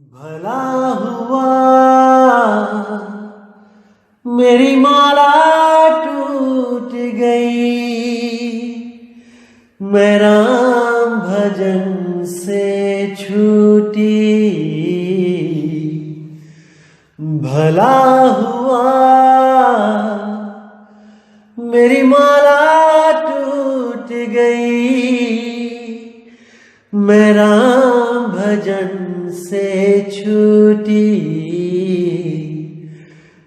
भला हुआ मेरी माला टूट गई, मैं राम भजन से छूटी। भला हुआ मेरी माला टूट गई, मैं राम भजन से छूटी।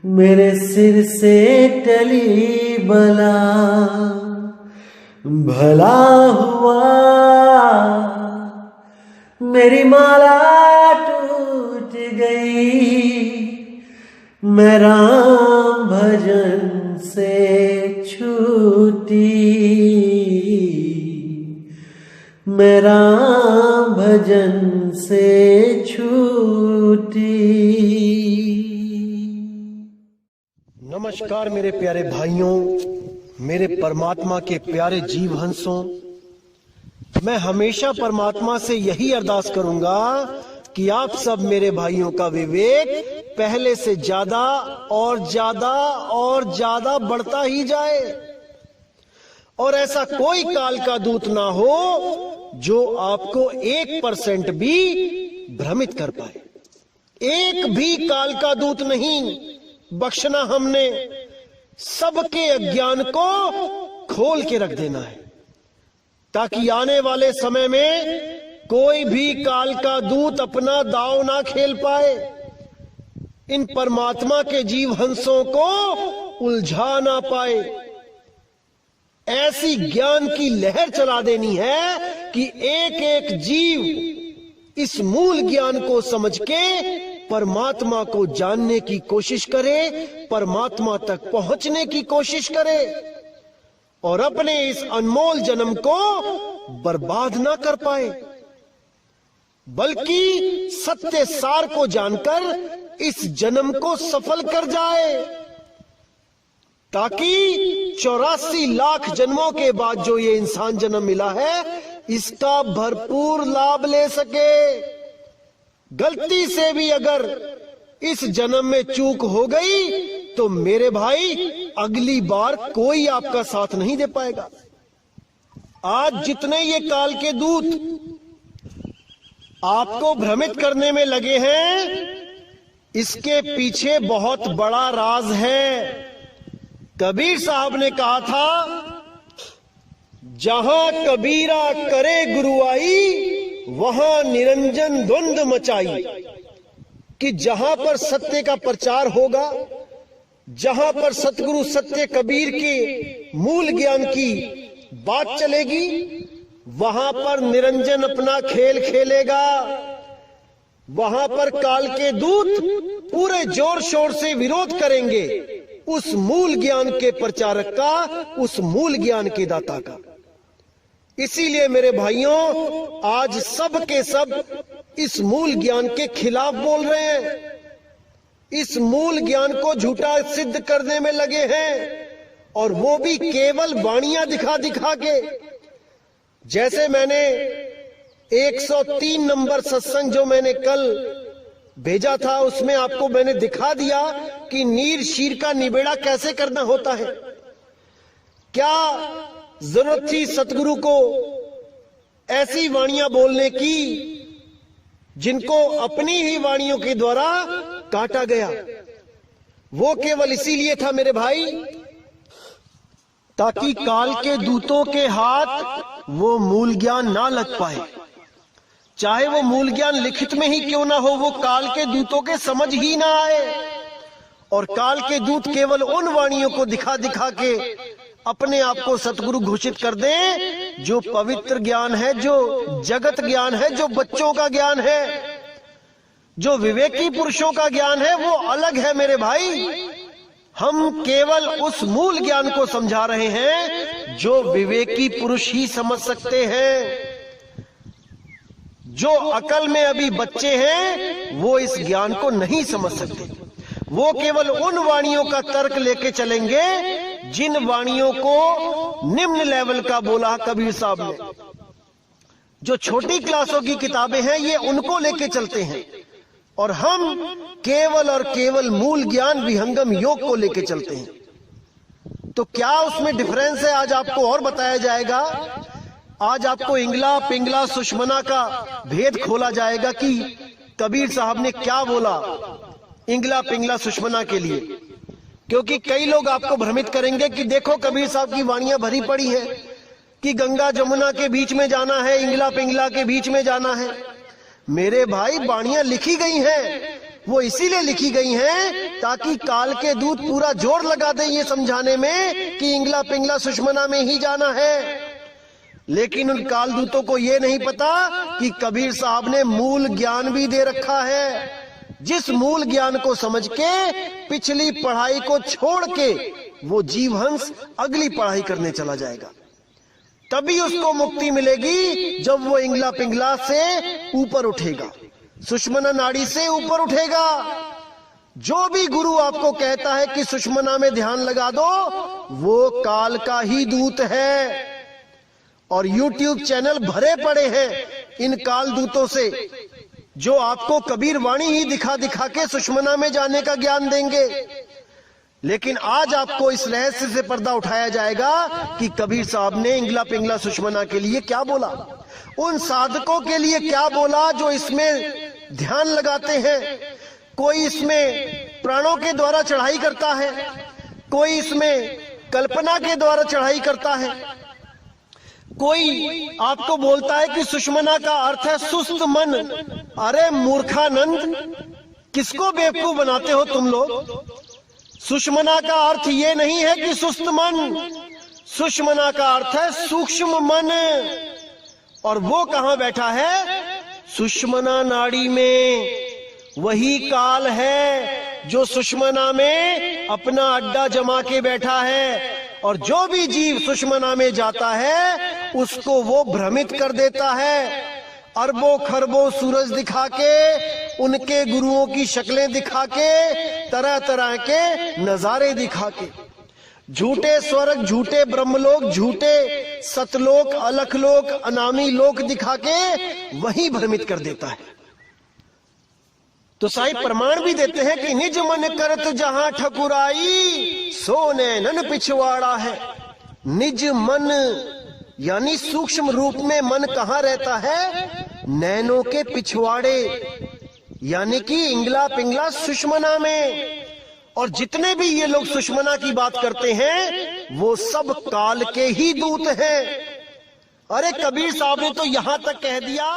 मेरे सिर से टली बला, भला हुआ मेरी माला टूट गई, मैं राम भजन से छूटी। मैं राम भजन से छूटी। नमस्कार मेरे प्यारे भाइयों, मेरे परमात्मा के प्यारे जीव हंसों। मैं हमेशा परमात्मा से यही अरदास करूंगा कि आप सब मेरे भाइयों का विवेक पहले से ज्यादा और ज्यादा और ज्यादा बढ़ता ही जाए, और ऐसा कोई काल का दूत ना हो जो आपको 1% भी भ्रमित कर पाए। एक भी काल का दूत नहीं बख्शना हमने, सबके अज्ञान को खोल के रख देना है, ताकि आने वाले समय में कोई भी काल का दूत अपना दांव ना खेल पाए, इन परमात्मा के जीव हंसों को उलझा ना पाए। ऐसी ज्ञान की लहर चला देनी है कि एक एक जीव इस मूल ज्ञान को समझ के परमात्मा को जानने की कोशिश करे, परमात्मा तक पहुंचने की कोशिश करे, और अपने इस अनमोल जन्म को बर्बाद ना कर पाए, बल्कि सत्य सार को जानकर इस जन्म को सफल कर जाए, ताकि 84 लाख जन्मों के बाद जो ये इंसान जन्म मिला है इसका भरपूर लाभ ले सके। गलती से भी अगर इस जन्म में चूक हो गई तो मेरे भाई अगली बार कोई आपका साथ नहीं दे पाएगा। आज जितने ये काल के दूत आपको भ्रमित करने में लगे हैं, इसके पीछे बहुत बड़ा राज है। कबीर साहब ने कहा था, जहां कबीरा करे गुरुआई वहां निरंजन द्वंद मचाई, कि जहां पर सत्य का प्रचार होगा, जहां पर सतगुरु सत्य कबीर के मूल ज्ञान की बात चलेगी, वहां पर निरंजन अपना खेल खेलेगा। वहां पर काल के दूत पूरे जोर शोर से विरोध करेंगे उस मूल ज्ञान के प्रचारक का, उस मूल ज्ञान के दाता का। इसीलिए मेरे भाइयों, आज सब के सब इस मूल ज्ञान के खिलाफ बोल रहे हैं, इस मूल ज्ञान को झूठा सिद्ध करने में लगे हैं, और वो भी केवल वाणियां दिखा दिखा के। जैसे मैंने 103 नंबर सत्संग जो मैंने कल भेजा था, उसमें आपको मैंने दिखा दिया कि नीर शीर का निबेड़ा कैसे करना होता है। क्या जरूरत थी सतगुरु को ऐसी वाणियां बोलने की जिनको अपनी ही वाणियों के द्वारा काटा गया? वो केवल इसीलिए था मेरे भाई, ताकि काल के दूतों के हाथ वो मूल ज्ञान ना लग पाए। चाहे वो मूल ज्ञान लिखित में ही क्यों ना हो, वो काल के दूतों के समझ ही ना आए, और काल के दूत केवल उन वाणियों को दिखा दिखा के अपने आप को सतगुरु घोषित कर दें जो पवित्र ज्ञान है, जो जगत ज्ञान है, जो बच्चों का ज्ञान है, जो विवेकी पुरुषों का ज्ञान है, वो अलग है मेरे भाई। हम केवल उस मूल ज्ञान को समझा रहे हैं जो विवेकी पुरुष ही समझ सकते हैं। जो अकल में अभी बच्चे हैं वो इस ज्ञान को नहीं समझ सकते। वो केवल उन वाणियों का तर्क लेके चलेंगे जिन वाणियों को निम्न लेवल का बोला कबीर साहब ने। जो छोटी क्लासों की किताबें हैं ये उनको लेके चलते हैं, और हम केवल और केवल मूल ज्ञान विहंगम योग को लेके चलते हैं। तो क्या उसमें डिफरेंस है, आज आपको और बताया जाएगा। आज आपको इंगला पिंगला सुषमना का भेद खोला जाएगा कि कबीर साहब ने क्या बोला इंगला पिंगला सुषमना के लिए। क्योंकि कई लोग आपको भ्रमित करेंगे कि देखो कबीर साहब की वाणियां भरी पड़ी है कि गंगा जमुना के बीच में जाना है, इंगला पिंगला के बीच में जाना है। मेरे भाई, वाणियां लिखी गई हैं, वो इसीलिए लिखी गई हैं ताकि काल के दूत पूरा जोर लगा दें ये समझाने में कि इंगला पिंगला सुषमना में ही जाना है। लेकिन उन काल दूतों को ये नहीं पता कि कबीर साहब ने मूल ज्ञान भी दे रखा है, जिस मूल ज्ञान को समझ के पिछली पढ़ाई को छोड़ के वो जीवहंस अगली पढ़ाई करने चला जाएगा। तभी उसको मुक्ति मिलेगी जब वो इंगला पिंगला से ऊपर उठेगा, सुषमना नाड़ी से ऊपर उठेगा। जो भी गुरु आपको कहता है कि सुषमना में ध्यान लगा दो, वो काल का ही दूत है। और YouTube चैनल भरे पड़े हैं इन काल दूतों से, जो आपको कबीर वाणी ही दिखा दिखा के सुषमना में जाने का ज्ञान देंगे। लेकिन आज आपको इस रहस्य से पर्दा उठाया जाएगा कि कबीर साहब ने इंगला पिंगला सुषमना के लिए क्या बोला, उन साधकों के लिए क्या बोला जो इसमें ध्यान लगाते हैं। कोई इसमें प्राणों के द्वारा चढ़ाई करता है, कोई इसमें कल्पना के द्वारा चढ़ाई करता है, कोई आपको बोलता है कि सुषमना का अर्थ है सुस्त मन। अरे मूर्खानंद, किसको बेवकूफ बनाते हो तुम लोग। सुषमना का अर्थ ये नहीं है कि सुस्त मन, सुषमना का अर्थ है सूक्ष्म मन। और वो कहां बैठा है? सुषमना नाड़ी में। वही काल है जो सुषमना में अपना अड्डा जमा के बैठा है। और जो भी जीव सुषमना में जाता है उसको वो भ्रमित कर देता है, अरबों खरबों सूरज दिखा के, उनके गुरुओं की शक्लें दिखा के, तरह तरह के नजारे दिखा के, झूठे स्वर्ग, झूठे ब्रह्मलोक, झूठे सतलोक, अलखलोक, अनामी लोक दिखा के वही भ्रमित कर देता है। तो साहिब प्रमाण भी देते हैं कि निज मन करत जहां ठकुराई, सो नैनन पिछवाड़ा है। निज मन यानी सूक्ष्म रूप में मन कहां रहता है? नैनों के पिछवाड़े, यानी कि इंगला पिंगला सुषमना में। और जितने भी ये लोग सुषमना की बात करते हैं वो सब काल के ही दूत हैं। अरे कबीर साहब ने तो यहां तक कह दिया,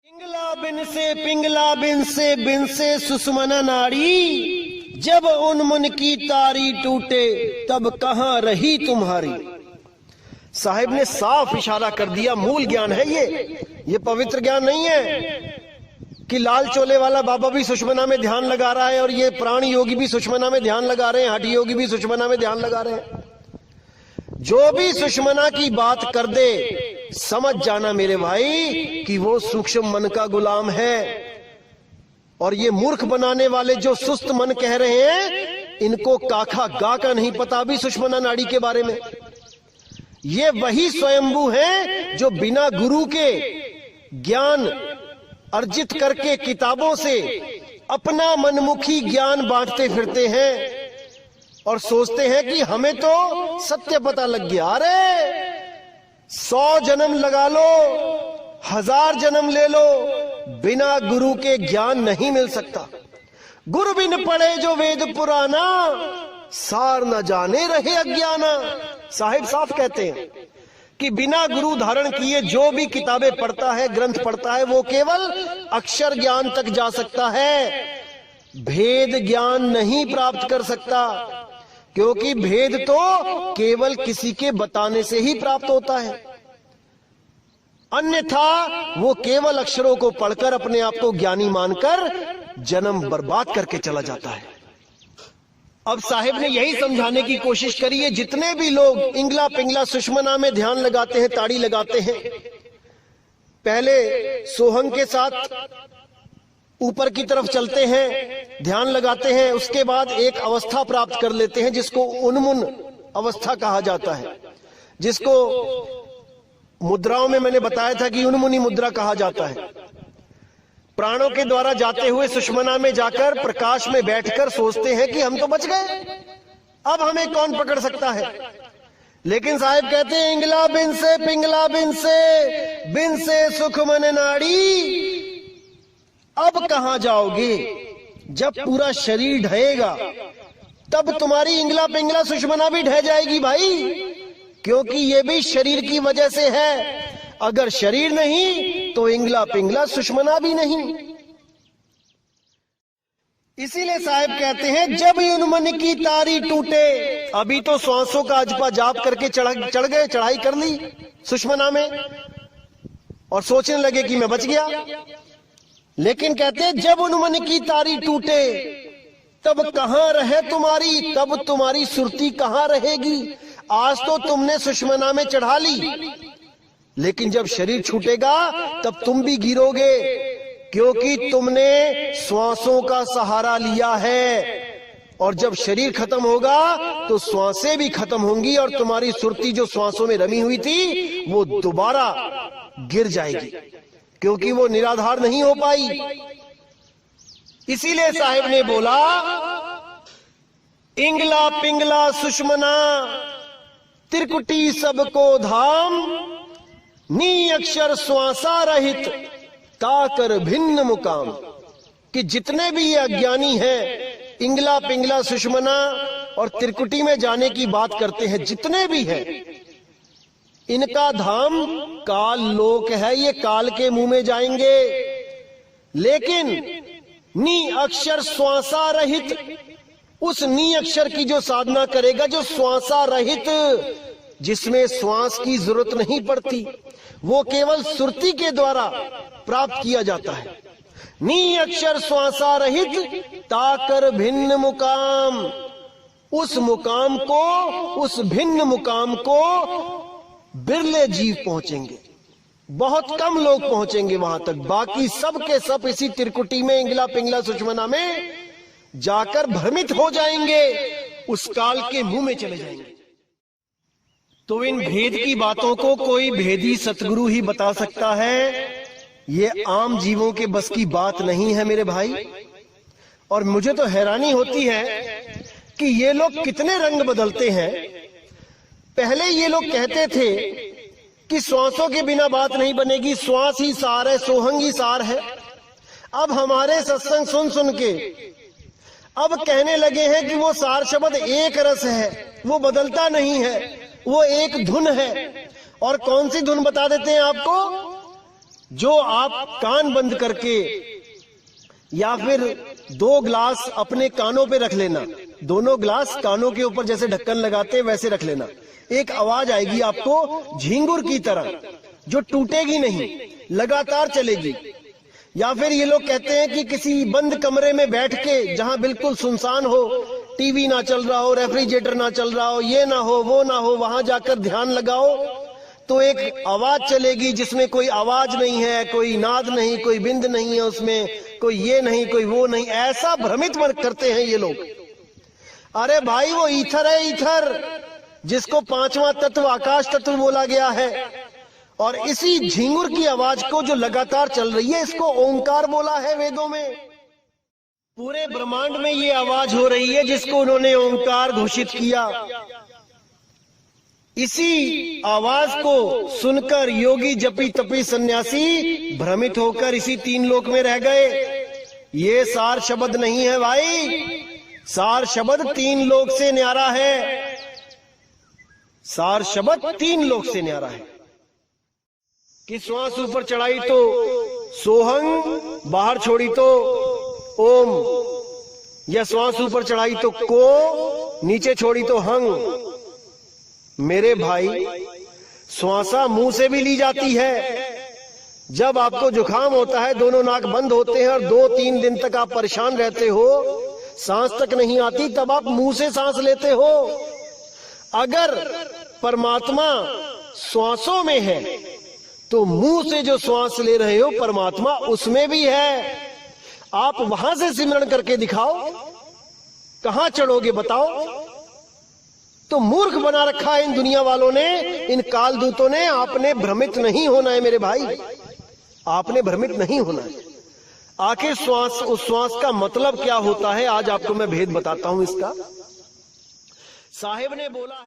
पिंगला बिन से सुषमना नाड़ी, जब उन्मुन की तारी टूटे तब कहां रही तुम्हारी। साहिब ने साफ इशारा कर दिया, मूल ज्ञान है ये पवित्र ज्ञान नहीं है कि लाल चोले वाला बाबा भी सुषमना में ध्यान लगा रहा है और ये प्राण योगी भी सुषमना में ध्यान लगा रहे हैं, हठी योगी भी सुषमना में ध्यान लगा रहे हैं। जो भी सुषमना की बात कर दे, समझ जाना मेरे भाई कि वो सूक्ष्म मन का गुलाम है। और ये मूर्ख बनाने वाले जो सुस्त मन कह रहे हैं, इनको काखा गा का नहीं पता भी सुषमना नाड़ी के बारे में। ये वही स्वयंभू हैं जो बिना गुरु के ज्ञान अर्जित करके किताबों से अपना मनमुखी ज्ञान बांटते फिरते हैं और सोचते हैं कि हमें तो सत्य पता लग गया। अरे 100 जन्म लगा लो, 1000 जन्म ले लो, बिना गुरु के ज्ञान नहीं मिल सकता। गुरु बिन पढ़े जो वेद पुराना, सार न जाने रहे अज्ञाना। साहिब साफ कहते हैं कि बिना गुरु धारण किए जो भी किताबें पढ़ता है, ग्रंथ पढ़ता है, वो केवल अक्षर ज्ञान तक जा सकता है, भेद ज्ञान नहीं प्राप्त कर सकता। क्योंकि भेद तो केवल किसी के बताने से ही प्राप्त होता है, अन्यथा वो केवल अक्षरों को पढ़कर अपने आप को ज्ञानी मानकर जन्म बर्बाद करके चला जाता है। अब साहिब ने यही समझाने की कोशिश करी है, जितने भी लोग इंगला पिंगला सुषमना में ध्यान लगाते हैं, ताड़ी लगाते हैं, पहले सोहंग के साथ ऊपर की तरफ चलते हैं, ध्यान लगाते हैं, उसके बाद एक अवस्था प्राप्त कर लेते हैं जिसको उन्मुन अवस्था कहा जाता है, जिसको मुद्राओं में मैंने बताया था कि उन्मुनी मुद्रा कहा जाता है। प्राणों के द्वारा जाते हुए सुषमना में जाकर प्रकाश में बैठकर सोचते हैं कि हम तो बच गए, अब हमें कौन पकड़ सकता है। लेकिन साहिब कहते हैं इंगला बिन से पिंगला बिन से सुख मन नाड़ी। अब कहां जाओगे? जब पूरा शरीर ढहेगा तब तुम्हारी इंगला पिंगला सुषमना भी ढह जाएगी भाई, क्योंकि ये भी शरीर की वजह से है। अगर शरीर नहीं तो इंगला पिंगला सुषमना भी नहीं। इसीलिए साहिब कहते हैं जब यूं मन की तारी टूटे। अभी तो श्वासों का अजपा जाप करके चढ़ गए, चढ़ाई कर ली सुषमना में और सोचने लगे कि मैं बच गया। लेकिन कहते हैं जब उन मन की तारी टूटे तब कहां रहे तुम्हारी, तब तुम्हारी सुरती कहां रहेगी। आज तो तुमने सुषमना में चढ़ा ली, लेकिन जब शरीर छूटेगा तब तुम भी गिरोगे, क्योंकि तुमने श्वासों का सहारा लिया है। और जब शरीर खत्म होगा तो श्वासें भी खत्म होंगी और तुम्हारी सुरती जो श्वासों में रमी हुई थी वो दोबारा गिर जाएगी, क्योंकि वो निराधार नहीं हो पाई। इसीलिए साहिब ने बोला इंगला पिंगला सुषमना त्रिकुटी सबको धाम, नी अक्षर श्वासा रहित ताकर भिन्न मुकाम। कि जितने भी ये अज्ञानी हैं इंगला पिंगला सुषमना और त्रिकुटी में जाने की बात करते हैं, जितने भी हैं, इनका धाम काल लोक है, ये काल के मुंह में जाएंगे। लेकिन नी अक्षर श्वासा रहित, उस नी अक्षर की जो साधना करेगा, जो श्वासा रहित, जिसमें श्वास की जरूरत नहीं पड़ती, वो केवल सुरती के द्वारा प्राप्त किया जाता है। नी अक्षर श्वासा रहित ताकर भिन्न मुकाम, उस मुकाम को, उस भिन्न मुकाम को बिरले जीव पहुंचेंगे, बहुत कम लोग पहुंचेंगे वहां तक। बाकी सब के सब इसी त्रिकुटी में इंगला पिंगला सुषमना में जाकर भ्रमित हो जाएंगे, उस काल के मुंह में चले जाएंगे। तो इन भेद की बातों को कोई भेदी सतगुरु ही बता सकता है, ये आम जीवों के बस की बात नहीं है मेरे भाई। और मुझे तो हैरानी होती है कि ये लोग कितने रंग बदलते हैं। पहले ये लोग कहते थे कि श्वासों के बिना बात नहीं बनेगी, श्वास ही सार है, सोहंग ही सार है। अब हमारे सत्संग सुन सुन के अब कहने लगे हैं कि वो सार शब्द एक रस है, वो बदलता नहीं है, वो एक धुन है। और कौन सी धुन बता देते हैं आपको? जो आप कान बंद करके या फिर 2 ग्लास अपने कानों पे रख लेना, दोनों ग्लास कानों के ऊपर जैसे ढक्कन लगाते हैं वैसे रख लेना, एक आवाज आएगी आपको झींगुर की तरह, जो टूटेगी नहीं, लगातार चलेगी। या फिर ये लोग कहते हैं कि किसी बंद कमरे में बैठ के, जहां बिल्कुल सुनसान हो, टीवी ना चल रहा हो, रेफ्रिजरेटर ना चल रहा हो, ये ना हो वो ना हो, वहां जाकर ध्यान लगाओ तो एक आवाज चलेगी जिसमें कोई आवाज नहीं है, कोई नाद नहीं, कोई बिंद नहीं है उसमें, कोई ये नहीं कोई वो नहीं। ऐसा भ्रमित करते हैं ये लोग। अरे भाई वो ईथर है, ईथर, जिसको 5वां तत्व आकाश तत्व बोला गया है। और इसी झिंगुर की आवाज को जो लगातार चल रही है, इसको ओंकार बोला है वेदों में। पूरे ब्रह्मांड में ये आवाज हो रही है जिसको उन्होंने ओंकार घोषित किया। इसी आवाज को सुनकर योगी जपी तपी सन्यासी भ्रमित होकर इसी 3 लोक में रह गए। ये सार शब्द नहीं है भाई, सार शब्द 3 लोक से न्यारा है, सार शब्द 3 लोक से न्यारा है। कि श्वास ऊपर चढ़ाई तो सोहंग, बाहर छोड़ी तो ओम, या श्वास ऊपर चढ़ाई तो को, नीचे छोड़ी तो हंग। मेरे भाई श्वासा मुंह से भी ली जाती है। जब आपको जुकाम होता है, दोनों नाक बंद होते हैं और 2-3 दिन तक आप परेशान रहते हो, सांस तक नहीं आती, तब आप मुंह से सांस लेते हो। अगर परमात्मा श्वासों में है तो मुंह से जो श्वास ले रहे हो परमात्मा उसमें भी है। आप वहां से सिमरण करके दिखाओ, कहां चढ़ोगे बताओ। तो मूर्ख बना रखा है इन दुनिया वालों ने, इन कालदूतों ने। आपने भ्रमित नहीं होना है मेरे भाई, आपने भ्रमित नहीं होना है। आखिर श्वास, उस श्वास का मतलब क्या होता है, आज आपको मैं भेद बताता हूं इसका। साहिब ने बोला,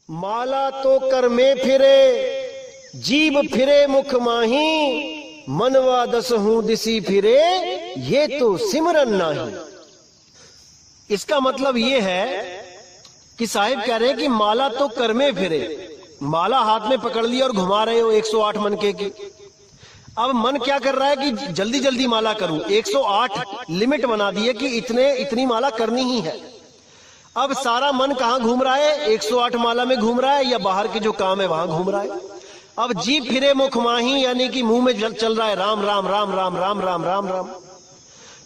माला तो कर में फिरे, जीभ फिरे मुख माही, मनवा दस हूं दिसी फिरे, ये तो सिमरन नाही। इसका मतलब ये है कि साहिब कह रहे हैं कि माला तो कर में फिरे, माला हाथ में पकड़ ली और घुमा रहे हो 108 मनके की। अब मन क्या कर रहा है कि जल्दी जल्दी माला करूं, 108 लिमिट बना दी है कि इतनी माला करनी ही है। अब सारा मन कहां घूम रहा है, 108 माला में घूम रहा है या बाहर के जो काम है वहां घूम रहा है। अब जीभ फिरे मुख माही, यानी कि मुंह में चल रहा है राम राम राम राम राम राम राम राम।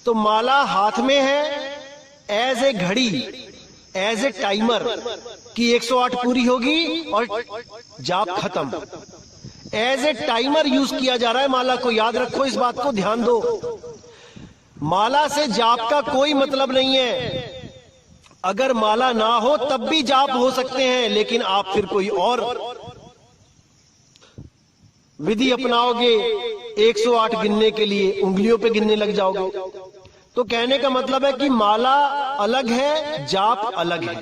तो माला हाथ में है एज ए घड़ी, एज ए टाइमर कि 108 पूरी होगी और जाप खत्म। एज ए टाइमर यूज किया जा रहा है माला को, याद रखो, इस बात को ध्यान दो। माला से जाप का कोई मतलब नहीं है। अगर माला ना हो तब भी जाप हो सकते हैं, लेकिन आप फिर कोई और विधि अपनाओगे 108 गिनने के लिए, उंगलियों पे गिनने लग जाओगे। तो कहने का मतलब है कि माला अलग है, जाप अलग है।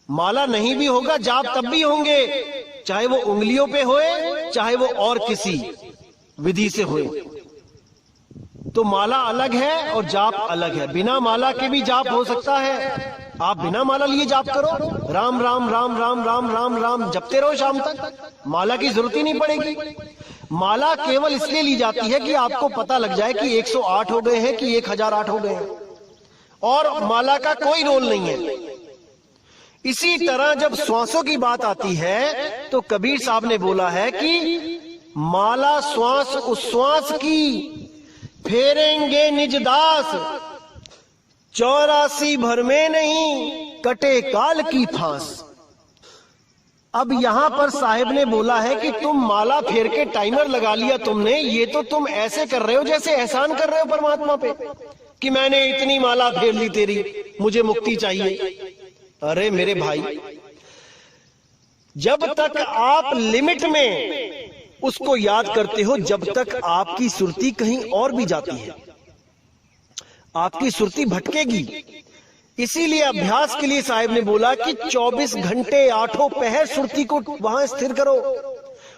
माला नहीं भी होगा, जाप तब भी होंगे, चाहे वो उंगलियों पे होए, चाहे वो और किसी विधि से होए। तो माला अलग है और जाप अलग है। बिना माला के भी जाप हो सकता है। आप बिना माला लिए जाप करो, राम राम राम राम राम राम राम जपते रहो शाम तक, माला की जरूरत ही नहीं पड़ेगी। माला केवल इसलिए ली जाती है कि आपको पता लग जाए कि 108 हो गए हैं कि 1008 हो गए हैं, और माला का कोई रोल नहीं है। इसी तरह जब श्वासों की बात आती है तो कबीर साहब ने बोला है कि माला श्वास उश्वास की, फेरेंगे निज दास, 84 भर में नहीं कटे काल की फांस। अब यहां पर साहिब ने बोला है कि तुम माला फेर के टाइमर लगा लिया तुमने, ये तो तुम ऐसे कर रहे हो जैसे एहसान कर रहे हो परमात्मा पे कि मैंने इतनी माला फेर ली तेरी, मुझे मुक्ति चाहिए। अरे मेरे भाई, जब तक आप लिमिट में उसको याद करते हो, जब तक आपकी सुरती कहीं और भी जाती है, आपकी सुरती भटकेगी। इसीलिए अभ्यास के लिए साहिब ने बोला कि 24 घंटे 8 पहर सुरती को वहां स्थिर करो,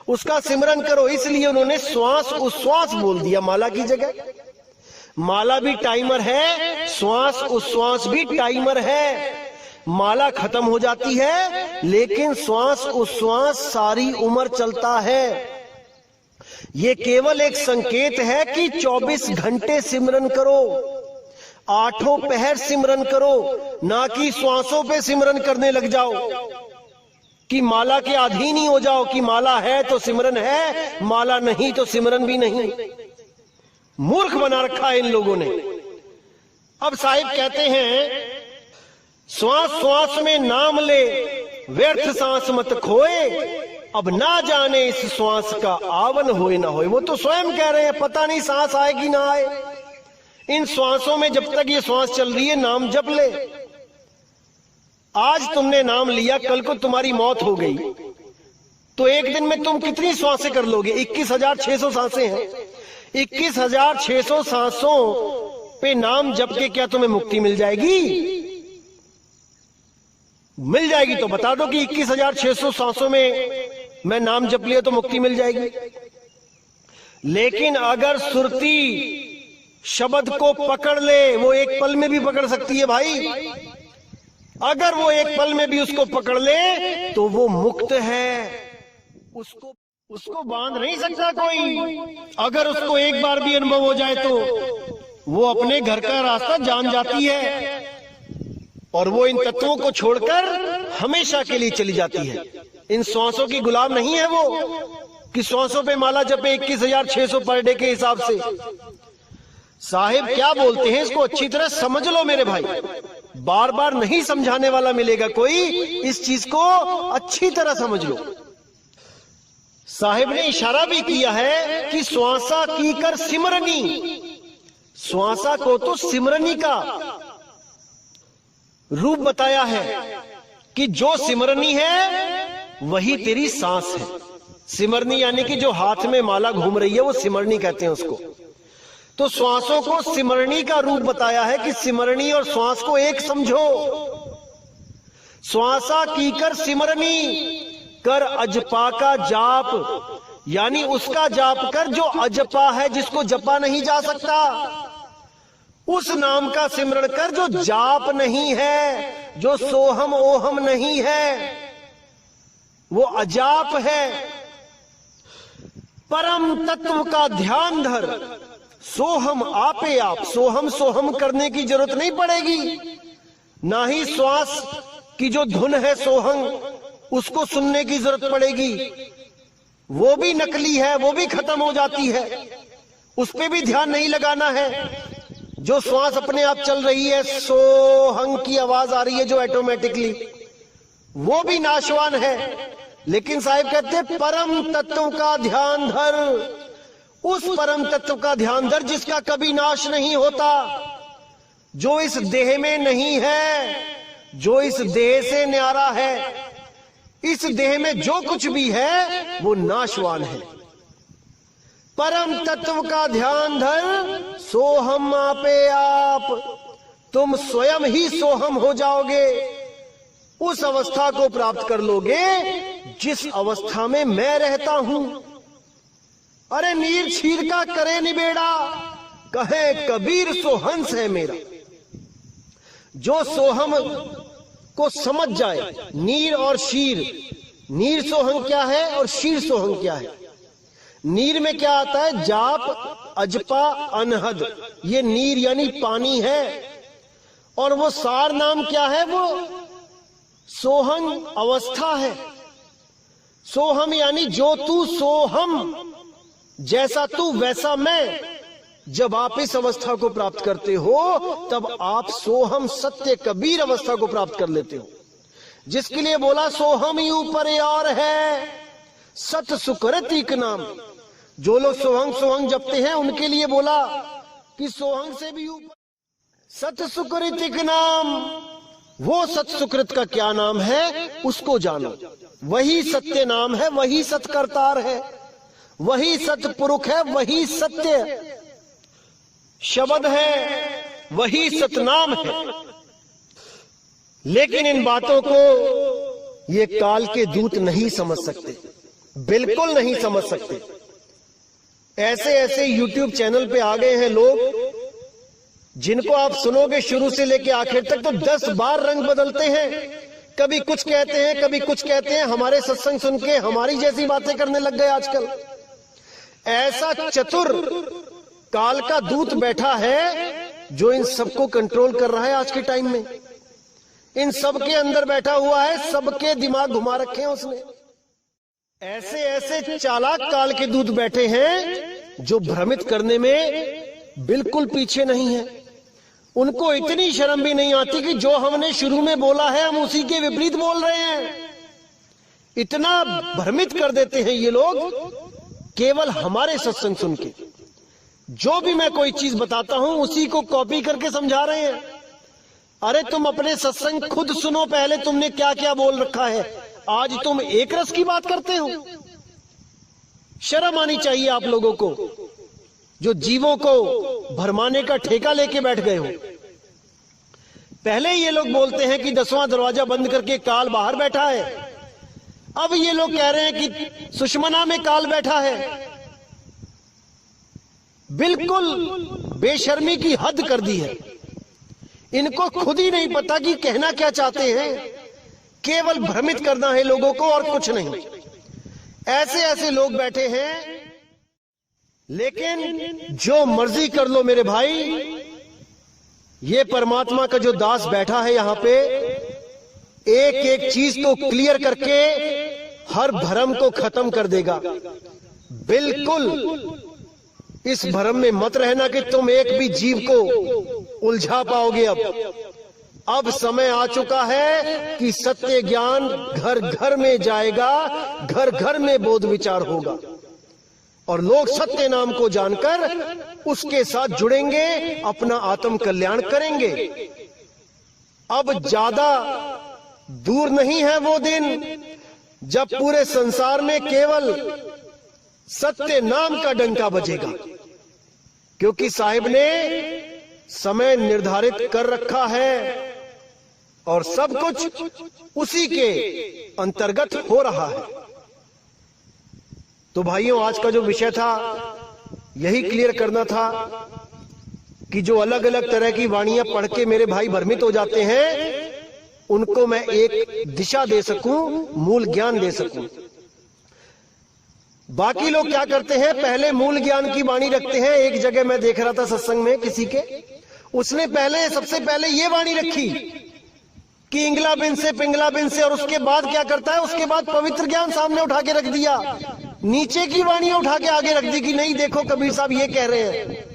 उसका सिमरन करो। इसलिए उन्होंने श्वास उश्वास बोल दिया माला की जगह। माला भी टाइमर है, श्वास उश्वास भी टाइमर है। माला खत्म हो जाती है लेकिन श्वास उश्वास सारी उम्र चलता है। ये केवल एक संकेत है कि 24 घंटे सिमरन करो, 8 पहर सिमरन करो, ना कि श्वासों पे सिमरन करने लग जाओ कि माला के अधीन ही हो जाओ कि माला है तो सिमरन है, माला नहीं तो सिमरन भी नहीं। मूर्ख बना रखा है इन लोगों ने। अब साहिब कहते हैं, श्वास श्वास में नाम ले, व्यर्थ सांस मत खोए, अब ना जाने इस श्वास का आवन होए ना होए। वो तो स्वयं कह रहे हैं, पता नहीं सांस आएगी ना आए। इन श्वासों में जब तक ये श्वास चल रही है नाम जप ले। आज तुमने नाम लिया, कल को तुम्हारी मौत हो गई तो एक दिन में तुम कितनी श्वासें कर लोगे? 21,600 सांसें हैं। 21,600 सांसों पे नाम जप के क्या तुम्हें मुक्ति मिल जाएगी? मिल जाएगी तो बता दो कि 21,600 सांसों में मैं नाम जप लिया तो मुक्ति मिल जाएगी। लेकिन अगर सुरती शब्द को पकड़ ले, वो एक पल में भी पकड़ सकती है भाई। अगर वो एक पल में भी उसको पकड़ ले तो वो मुक्त है, उसको बांध नहीं सकता कोई। अगर उसको एक बार भी अनुभव हो जाए तो वो अपने घर का रास्ता जान जाती है और वो इन तत्वों को छोड़कर हमेशा के लिए चली जाती है। इन श्वासों की गुलाम नहीं है वो कि श्वासों पे माला जपे 21,600 पर डे के हिसाब से। साहिब क्या बोलते हैं, इसको अच्छी तरह समझ लो मेरे भाई। बार बार नहीं समझाने वाला मिलेगा कोई, इस चीज को अच्छी तरह समझ लो। साहिब ने इशारा भी किया है कि श्वासा की कर सिमरनी, श्वासा को तो सिमरनी का रूप बताया है कि जो सिमरनी है वही तेरी सांस है। सिमरनी यानी कि जो हाथ में माला घूम रही है वो सिमरनी कहते हैं उसको। तो श्वासों को सिमरणी का रूप बताया है कि सिमरणी और श्वास को एक समझो। श्वासा कीकर सिमरणी, कर अजपा का जाप, यानी उसका जाप कर जो अजपा है, जिसको जपा नहीं जा सकता। उस नाम का सिमरण कर जो जाप नहीं है, जो सोहम ओहम नहीं है, वो अजाप है। परम तत्व का ध्यान धर, सोहम आपे आप। सोहम सोहम करने की जरूरत नहीं पड़ेगी, ना ही श्वास की जो धुन है सोहम, उसको सुनने की जरूरत पड़ेगी। वो भी नकली है, वो भी खत्म हो जाती है, उस पे भी ध्यान नहीं लगाना है। जो श्वास अपने आप चल रही है, सोहंग की आवाज आ रही है जो ऑटोमेटिकली, वो भी नाशवान है। लेकिन साहिब कहते हैं परम तत्व का ध्यान धर, उस परम तत्व का ध्यान धर जिसका कभी नाश नहीं होता, जो इस देह में नहीं है, जो इस देह से न्यारा है। इस देह में जो कुछ भी है वो नाशवान है। परम तत्व का ध्यान धर, सोहम आपे आप। तुम स्वयं ही सोहम हो जाओगे, उस अवस्था को प्राप्त कर लोगे जिस अवस्था में मैं रहता हूं। अरे नीर छीर का करे निबेड़ा, कहे कबीर सोहंस है मेरा। जो सोहम को समझ जाए, नीर और शीर, नीर सोहंग क्या है और शीर सोहंग क्या है। नीर में क्या आता है, जाप अजपा अनहद, ये नीर यानी पानी है। और वो सार नाम क्या है, वो सोहंग अवस्था है। सोहम यानी जो तू सोहम, जैसा तू वैसा मैं। जब आप इस अवस्था को प्राप्त करते हो तब आप सोहम सत्य कबीर अवस्था को प्राप्त कर लेते हो, जिसके लिए बोला सोहम ही ऊपर और है, सत सुकृतिक नाम। जो लोग सोहंग सोहंग जपते हैं उनके लिए बोला कि सोहंग से भी ऊपर सत सुकृतिक नाम। वो सत सुकृत का क्या नाम है उसको जानो, वही सत्य नाम है, वही सत्कर्तार है, वही सतपुरुष है, वही सत्य शब्द है, वही सतनाम है। लेकिन इन बातों को ये काल के दूत नहीं समझ सकते, बिल्कुल नहीं समझ सकते। ऐसे ऐसे YouTube चैनल पे आ गए हैं लोग, जिनको आप सुनोगे शुरू से लेके आखिर तक तो 10 बार रंग बदलते हैं। कभी कुछ कहते हैं, कभी कुछ कहते हैं। हमारे सत्संग सुन के हमारी जैसी बातें करने लग गए आजकल। ऐसा चतुर काल का दूत बैठा है जो इन सबको कंट्रोल कर रहा है आज के टाइम में। इन सबके अंदर बैठा हुआ है, सबके दिमाग घुमा रखे हैं उसने। ऐसे ऐसे चालाक काल के दूत बैठे हैं जो भ्रमित करने में बिल्कुल पीछे नहीं है। उनको इतनी शर्म भी नहीं आती कि जो हमने शुरू में बोला है हम उसी के विपरीत बोल रहे हैं। इतना भ्रमित कर देते हैं ये लोग केवल हमारे सत्संग सुन के। जो भी मैं कोई चीज बताता हूं उसी को कॉपी करके समझा रहे हैं। अरे तुम अपने सत्संग खुद सुनो, पहले तुमने क्या क्या बोल रखा है। आज तुम एक रस की बात करते हो। शर्म आनी चाहिए आप लोगों को जो जीवों को भरमाने का ठेका लेके बैठ गए हो। पहले ये लोग बोलते हैं कि 10वां दरवाजा बंद करके काल बाहर बैठा है। अब ये लोग कह रहे हैं कि सुषमना में काल बैठा है। बिल्कुल बेशर्मी की हद कर दी है। इनको खुद ही नहीं पता कि कहना क्या चाहते हैं, केवल भ्रमित करना है लोगों को और कुछ नहीं। ऐसे ऐसे लोग बैठे हैं। लेकिन जो मर्जी कर लो मेरे भाई, ये परमात्मा का जो दास बैठा है यहां पे, एक एक चीज को क्लियर करके हर भ्रम को खत्म कर देगा। बिल्कुल इस भ्रम में मत रहना कि तुम एक भी जीव को उलझा पाओगे। अब समय आ चुका है कि सत्य ज्ञान घर घर में जाएगा, घर घर में बोध विचार होगा और लोग सत्य नाम को जानकर उसके साथ जुड़ेंगे, अपना आत्म कल्याण करेंगे। अब ज्यादा दूर नहीं है वो दिन जब पूरे संसार में केवल सत्य नाम का डंका बजेगा। क्योंकि साहिब ने समय निर्धारित कर रखा है और सब कुछ उसी के अंतर्गत हो रहा है। तो भाइयों, आज का जो विषय था यही क्लियर करना था कि जो अलग अलग तरह की वाणियां पढ़ के मेरे भाई भ्रमित हो जाते हैं, उनको मैं एक दिशा दे सकूं, मूल ज्ञान दे सकूं। बाकी लोग क्या करते हैं, पहले मूल ज्ञान की वाणी रखते हैं। एक जगह मैं देख रहा था सत्संग में किसी के, उसने सबसे पहले ये वाणी रखी कि इंगला बिन से पिंगला बिन से, और उसके बाद क्या करता है, उसके बाद पवित्र ज्ञान सामने उठा के रख दिया, नीचे की वाणी उठा के आगे रख दी कि नहीं देखो कबीर साहब ये कह रहे हैं,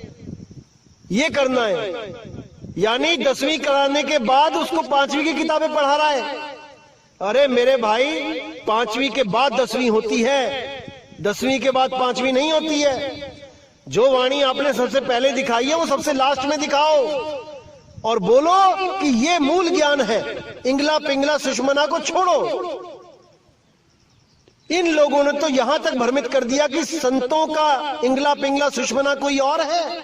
ये करना है। यानी 10वीं कराने के बाद उसको 5वीं की किताबें पढ़ा रहा है। अरे मेरे भाई, 5वीं के बाद 10वीं होती है, 10वीं के बाद 5वीं नहीं होती है। जो वाणी आपने सबसे पहले दिखाई है वो सबसे लास्ट में दिखाओ और बोलो कि ये मूल ज्ञान है। इंगला पिंगला सुषमना को छोड़ो। इन लोगों ने तो यहां तक भ्रमित कर दिया कि संतों का इंगला पिंगला सुषमना कोई और है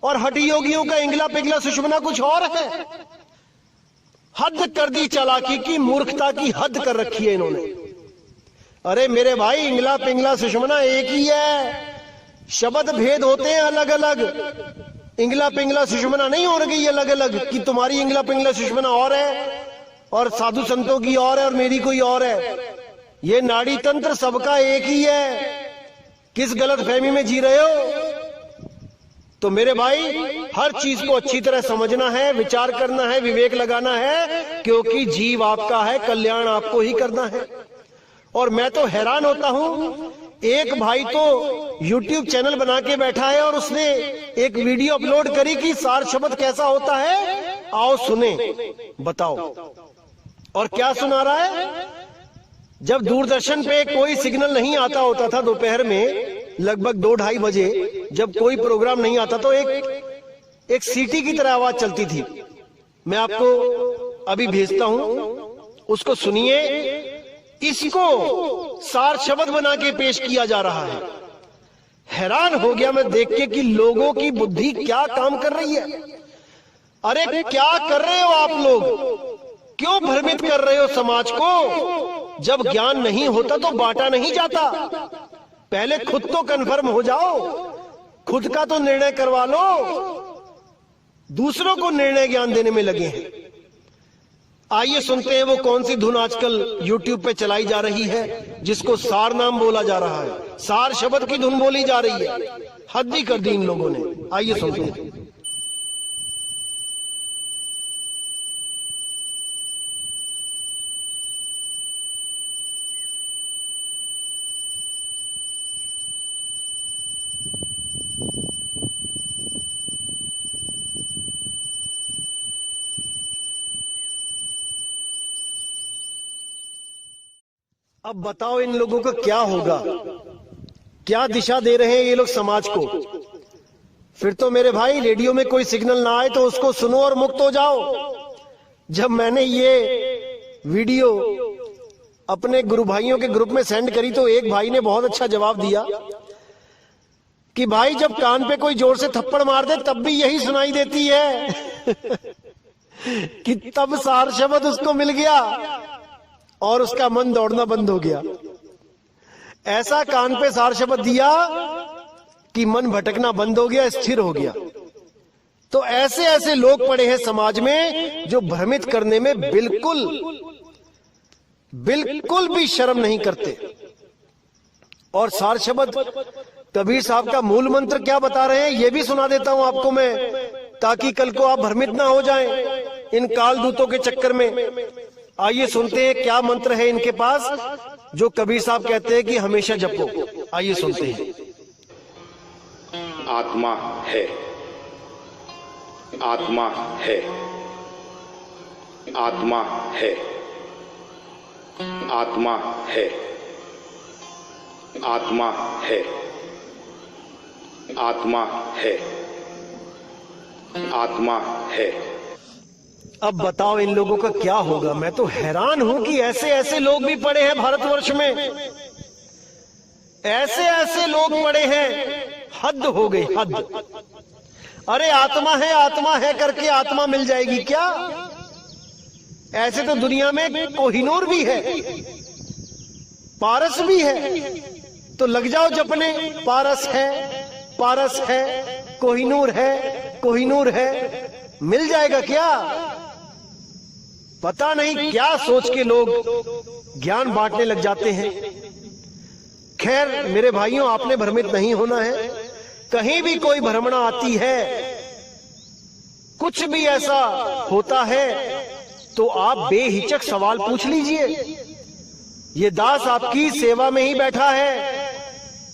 और हठी योगियों का इंगला पिंगला सुषमना कुछ और है। हद कर दी चालाकी की, मूर्खता की हद कर रखी है इन्होंने। अरे मेरे भाई, इंगला पिंगला सुषमना एक ही है, शब्द भेद होते हैं अलग अलग। इंगला पिंगला सुषमना नहीं हो रही अलग अलग कि तुम्हारी इंगला पिंगला सुषमना और है और साधु संतों की और है और मेरी कोई और है। ये नाड़ी तंत्र सबका एक ही है। किस गलत फहमी में जी रहे हो? तो मेरे भाई, हर चीज को अच्छी तरह समझना है, विचार करना है, विवेक लगाना है, क्योंकि जीव आपका है, कल्याण आपको ही करना है। और मैं तो हैरान होता हूं, एक भाई तो YouTube चैनल बना के बैठा है और उसने एक वीडियो अपलोड करी कि सार शब्द कैसा होता है, आओ सुने, बताओ। और क्या सुना रहा है? जब दूरदर्शन पे कोई सिग्नल नहीं आता होता था दोपहर में लगभग 2-2:30 बजे, जब कोई प्रोग्राम नहीं आता तो एक सीटी की तरह आवाज चलती थी। मैं आपको अभी भेजता हूं, उसको सुनिए। इसको सार शब्द बना के पेश किया जा रहा है। हैरान हो गया मैं देख के कि लोगों की बुद्धि क्या काम कर रही है। अरे क्या कर रहे हो आप लोग? क्यों भ्रमित कर रहे हो समाज को? जब ज्ञान नहीं होता तो बांटा नहीं जाता। पहले खुद तो कन्फर्म हो जाओ, खुद का तो निर्णय करवा लो। दूसरों को निर्णय ज्ञान देने में लगे हैं। आइए सुनते हैं वो कौन सी धुन आजकल YouTube पे चलाई जा रही है, जिसको सार नाम बोला जा रहा है। सार शब्द की धुन बोली जा रही है। हद ही कर दी इन लोगों ने। आइए सुनते हैं। अब बताओ इन लोगों का क्या होगा? क्या दिशा दे रहे हैं ये लोग समाज को? फिर तो मेरे भाई, रेडियो में कोई सिग्नल ना आए तो उसको सुनो और मुक्त हो जाओ। जब मैंने ये वीडियो अपने गुरु भाइयों के ग्रुप में सेंड करी तो एक भाई ने बहुत अच्छा जवाब दिया कि भाई, जब कान पे कोई जोर से थप्पड़ मार दे तब भी यही सुनाई देती है कि तब सार शब्द उसको मिल गया और उसका मन दौड़ना बंद हो गया। ऐसा कान पे सार शब्द दिया कि मन भटकना बंद हो गया, स्थिर हो गया। तो ऐसे ऐसे लोग पड़े हैं समाज में जो भ्रमित करने में बिल्कुल भी शर्म नहीं करते। और सार शब्द कबीर साहब का मूल मंत्र क्या बता रहे हैं ये भी सुना देता हूं आपको मैं, ताकि कल को आप भ्रमित ना हो जाएं इन काल दूतों के चक्कर में। आइए सुनते हैं क्या मंत्र है इनके पास जो कबीर साहब कहते हैं कि हमेशा जपो। आइए सुनते हैं। आत्मा है, आत्मा है, आत्मा है, आत्मा है, आत्मा है, आत्मा है, आत्मा है। अब बताओ इन लोगों का क्या होगा? मैं तो हैरान हूं कि ऐसे ऐसे लोग भी पड़े हैं भारतवर्ष में। ऐसे ऐसे लोग पड़े हैं, हद हो गई, हद। अरे आत्मा है करके आत्मा मिल जाएगी क्या? ऐसे तो दुनिया में कोहिनूर भी है, पारस भी है, तो लग जाओ जपने। पारस है, कोहिनूर है, मिल जाएगा क्या? पता नहीं क्या सोच के लोग ज्ञान बांटने लग जाते हैं। खैर मेरे भाइयों, आपने भ्रमित नहीं होना है। कहीं भी कोई भ्रमणा आती है, कुछ भी ऐसा होता है, तो आप बेहिचक सवाल पूछ लीजिए। ये दास आपकी सेवा में ही बैठा है,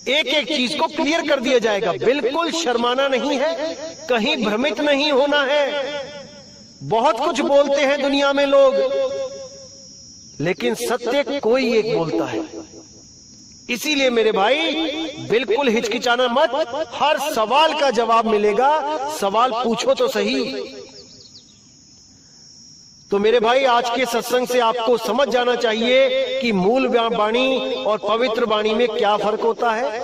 एक एक चीज को क्लियर कर दिया जाएगा। बिल्कुल शर्माना नहीं है, कहीं भ्रमित नहीं होना है। बहुत कुछ बोलते हैं दुनिया में लोग, लेकिन सत्य कोई एक बोलता है। इसीलिए मेरे भाई, बिल्कुल हिचकिचाना मत, हर सवाल का जवाब मिलेगा। सवाल पूछो तो सही। तो मेरे भाई, आज के सत्संग से आपको समझ जाना चाहिए कि मूल वाणी और पवित्र वाणी में क्या फर्क होता है,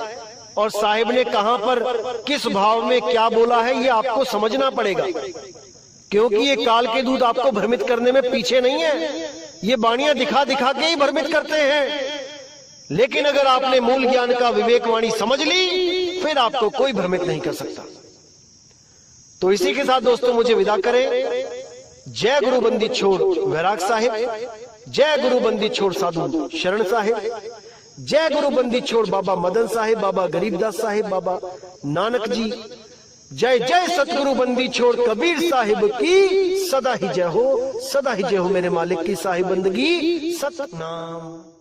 और साहिब ने कहां पर किस भाव में क्या बोला है, ये आपको समझना पड़ेगा। क्योंकि ये काल के दूत आपको भ्रमित करने में पीछे नहीं है। ये वाणियां दिखा दिखा के ही भ्रमित करते हैं। लेकिन अगर आपने मूल ज्ञान का विवेक वाणी समझ ली, फिर आपको कोई भ्रमित नहीं कर सकता। तो इसी के साथ दोस्तों मुझे विदा करें। जय गुरु बंदी छोड़ वैराग साहिब, जय गुरु बंदी छोड़ साधु शरण साहिब, जय गुरु बंदी छोड़ बाबा मदन साहिब, बाबा गरीबदास साहिब, बाबा नानक जी। जय जय सतगुरु बंदी छोड़ कबीर साहिब की सदा ही जय हो, सदा ही जय हो मेरे मालिक की साहिब बंदगी सतनाम।